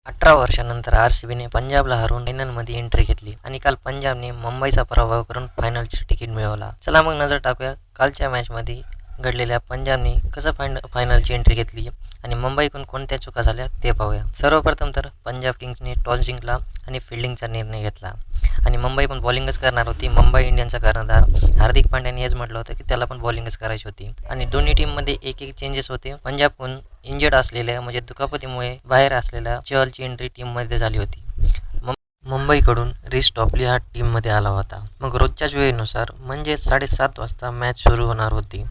18 वर्षांनंतर आर-सी-बीने पंजाबला हरवून फायनलमध्ये एंट्री घेतली आणि काल पंजाबने मुंबईचा पराभव करून फायनलचे तिकीट मिळवला. चला मग नजर टाकूया कालच्या मॅचमध्ये घडलेल्या पंजाबने कसं फायनलची एंट्री घेतली आणि मुंबईकडून कोणत्या चुका झाल्या ते पाहूया. सर्वप्रथम तर पंजाब किंग्सने टॉस जिंकला आणि फिल्डिंगचा निर्णय घेतला आणि मुंबई पण बॉलिंगच करणार होती. मुंबई इंडियन्सचा कर्णधार हार्दिक पांड्याने हेच म्हटलं होतं की त्याला पण बॉलिंगच करायची होती आणि दोन्ही टीममध्ये एक चेंजेस होते. पंजाबकडून इंजर्ड असलेल्या म्हणजे दुखापतीमुळे बाहेर असलेल्या चहलची एंट्री टीममध्ये झाली होती. मुंबईकडून रिस टॉपली हा टीममध्ये आला होता. मग रोजच्याच वेळेनुसार म्हणजे 7:30 वाजता मॅच सुरू होणार होती,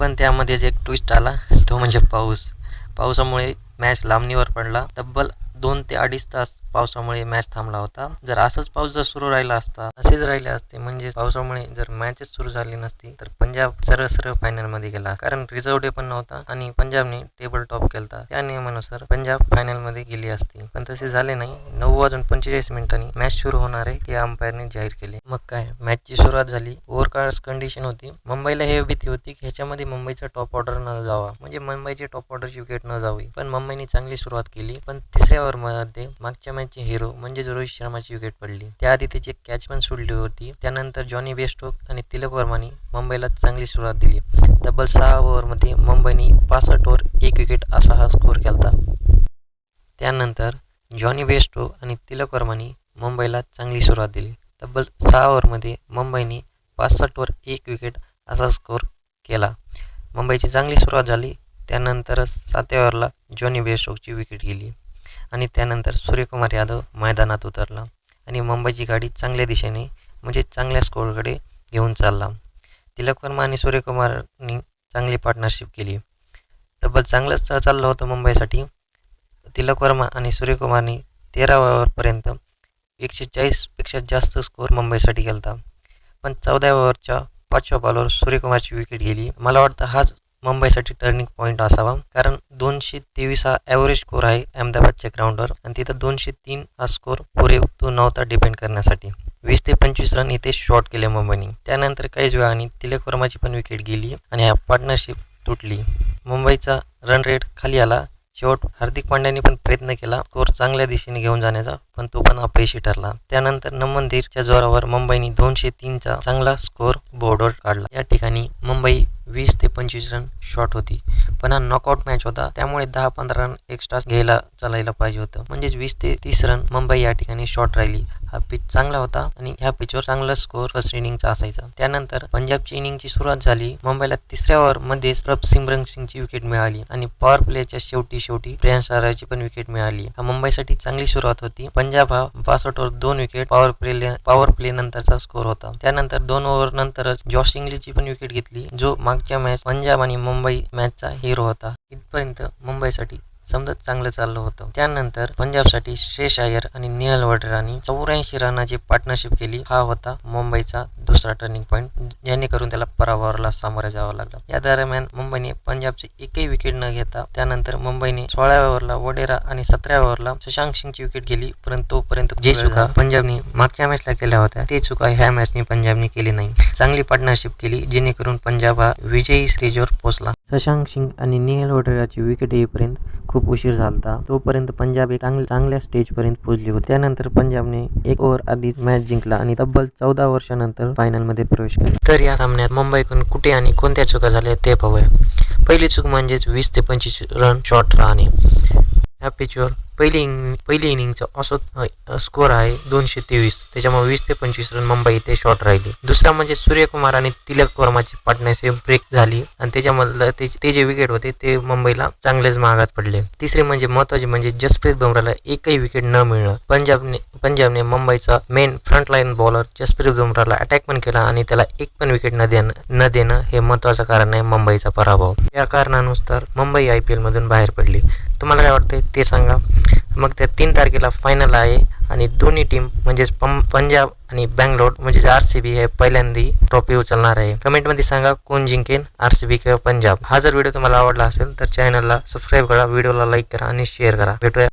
पण त्यामध्येच एक ट्विस्ट आला, तो म्हणजे पावसामुळे मॅच लांबणीवर पडला. तब्बल 2 ते 2.5 तास पावसामुळे मॅच थांबला होता. जर असाच पाऊस जर सुरू राहिला असता, असेच राहिले असते म्हणजे पावसामुळे जर मॅचच सुरू झाली नसती तर पंजाब सरळ फायनलमध्ये गेला, कारण रिझर्व्ह डे पण नव्हता आणि पंजाबने टेबल टॉप केलता. त्या नियमानुसार पंजाब फायनलमध्ये गेली असती, पण तसे झाले नाही. 9:45 मॅच सुरू होणार आहे हे अंपायरने जाहीर केले. मग काय, मॅचची सुरुवात झाली. ओव्हरकास्ट कंडिशन होती. मुंबईला हे भीती होती की ह्याच्यामध्ये मुंबईचा टॉप ऑर्डर न जावा, म्हणजे मुंबईची टॉप ऑर्डरची विकेट न जावी, पण मुंबईने चांगली सुरुवात केली. पण तिसऱ्या ओव्हरमध्ये मागच्या मॅचचे हिरो म्हणजे रोहित शर्माची विकेट पडली. त्याआधी त्याची कॅच पण सुटली होती. त्यानंतर जॉनी बेस्टोक आणि तिलक वर्माने मुंबईला चांगली सुरुवात दिली. तब्बल 6 ओव्हरमध्ये मुंबईने 65 ओव्हर 1 विकेट असा हा स्कोर केलता. त्यानंतर जॉनी बेस्टोक आणि तिलक वर्माने मुंबईला चांगली सुरुवात दिली. तब्बल 6 ओव्हरमध्ये मुंबईने 65 ओव्हर 1 विकेट असा स्कोर केला. मुंबईची चांगली सुरुवात झाली. त्यानंतरच 7व्या ओव्हरला जॉनी बेस्टोकची विकेट गेली आणि त्यानंतर सूर्यकुमार यादव मैदानात उतरला आणि मुंबईची गाडी चांगल्या दिशेने म्हणजे चांगल्या स्कोरकडे घेऊन चालला. तिलक वर्मा आणि सूर्यकुमारनी चांगली पार्टनरशिप केली. तब्बल चांगलंच चाललं होतं मुंबईसाठी. तिलक वर्मा आणि सूर्यकुमारनी 13 ओव्हरपर्यंत 140पेक्षा जास्त स्कोर मुंबईसाठी केलता, पण 14व्या ओव्हरच्या 5व्या बॉलवर सूर्यकुमारची विकेट गेली. मला वाटतं हाच मुंबईसाठी टर्निंग पॉईंट असावा, कारण 223 हा ॲव्हरेज स्कोर आहे अहमदाबादच्या ग्राउंडवर आणि तिथं 203 हा स्कोर पुरेपूर नव्हता डिपेंड करण्यासाठी. 20 ते 25 रन इथे शॉर्ट केले मुंबईने. त्यानंतर काहीच वेळाने तिलक वर्माची पण विकेट गेली आणि हा पार्टनरशिप तुटली. मुंबईचा रन रेट खाली आला. शेवट हार्दिक पांड्याने पण प्रयत्न केला स्कोर चांगल्या दिशेने घेऊन जाण्याचा, पण तो पण अपयशी ठरला. त्यानंतर नमनदीरच्या जोरावर मुंबईने 203चा चांगला स्कोर बोर्डवर काढला. या ठिकाणी मुंबई 20 ते 25 रन शॉर्ट होती, पण हा नॉकआउट मॅच होता, त्यामुळे 10-15 रन एक्स्ट्रा चालायला पाहिजे होतं. म्हणजेच 20 ते 30 रन मुंबई या ठिकाणी शॉर्ट राहिली. हा पिच चांगला होता आणि ह्या पिचवर चांगला स्कोर फर्स्ट इनिंगचा असायचा. त्यानंतर पंजाबची इनिंगची सुरुवात झाली. मुंबईला तिसऱ्या ओव्हरमध्येच सिमरन सिंगची विकेट मिळाली आणि पॉवर प्लेच्या शेवटी प्रियांश आर्यची पण विकेट मिळाली. हा मुंबईसाठी चांगली सुरुवात होती. पंजाब हा 62 ओव्हर 2 विकेट पॉवर प्ले नंतरचा स्कोर होता. त्यानंतर 2 ओव्हर नंतरच जॉश इंग्लिशची पण विकेट घेतली, जो मागच्या मॅच पंजाब आणि मुंबई मॅचचा हिरो होता. इथपर्यंत मुंबईसाठी समजत चांगलं चाललं होतं. त्यानंतर पंजाबसाठी श्रेयस अय्यर आणि नेहल वडेरानी 84 रनाची पार्टनरशिप केली. हा होता मुंबईचा दुसरा टर्निंग पॉईंट, जेणेकरून त्याला पराभवाला सामोरे जावं लागलं. या दरम्यान मुंबईने पंजाबची एकही विकेट न घेता त्यानंतर मुंबईने 16व्या ओव्हरला वडेरा आणि 17व्या ओव्हरला शशांक सिंगची विकेट गेली. परंतु तोपर्यंत जे चुका पंजाबने मागच्या मॅचला केल्या होत्या ते चुका ह्या मॅचने पंजाबने केली नाही. चांगली पार्टनरशिप केली, जेणेकरून पंजाब हा विजयी स्टेजवर पोहोचला. शशांक सिंग आणि नेहल वडेराची विकेट येईपर्यंत खूप उशीर झालता. तोपर्यंत पंजाब एक चांगल्या स्टेजपर्यंत पोहोचली होती. त्यानंतर पंजाबने 1 ओव्हर आधीच मॅच जिंकला आणि तब्बल 14 वर्षानंतर फायनलमध्ये प्रवेश केला. तर या सामन्यात मुंबईकडून कुठे आणि कोणत्या चुका झाल्या ते पाहूया. पहिली चूक म्हणजेच 20 ते 25 रन शॉर्ट राहणे. या पिचवर पहिली इनिंगचा औसत स्कोर आहे 223, त्याच्यामुळे 20 ते 25 रन मुंबई इथे शॉर्ट राहिली. दुसरा म्हणजे सूर्यकुमार आणि तिलक वर्माची पार्टनरशिप ब्रेक झाली आणि त्याच्यामधलं ते जे विकेट होते ते मुंबईला चांगलेच महागात पडले. तिसरे म्हणजे महत्त्वाचे म्हणजे जसप्रीत बुमराहला एकही विकेट न मिळणं. पंजाबने मुंबईचा मेन फ्रंटलाईन बॉलर जसप्रीत बुमराहला अटॅक पण केला आणि त्याला एक पण विकेट न देणं हे महत्त्वाचं कारण आहे मुंबईचा पराभव. या कारणानुसार मुंबई IPL मधून बाहेर पडली. तुम्हाला काय वाटतंय ते सांगा. मग त्या 3 तारखेला फायनल आहे आणि दोन्ही टीम म्हणजेच पंजाब आणि बँगलोर म्हणजेच RCB हे पहिल्यांदा ट्रॉफी उचलणार आहे. कमेंटमध्ये सांगा कोण जिंकेल, RCB किंवा पंजाब. हा जर व्हिडिओ तुम्हाला आवडला असेल तर चॅनलला सबस्क्राईब करा, व्हिडिओला लाईक करा आणि शेअर करा. भेटूया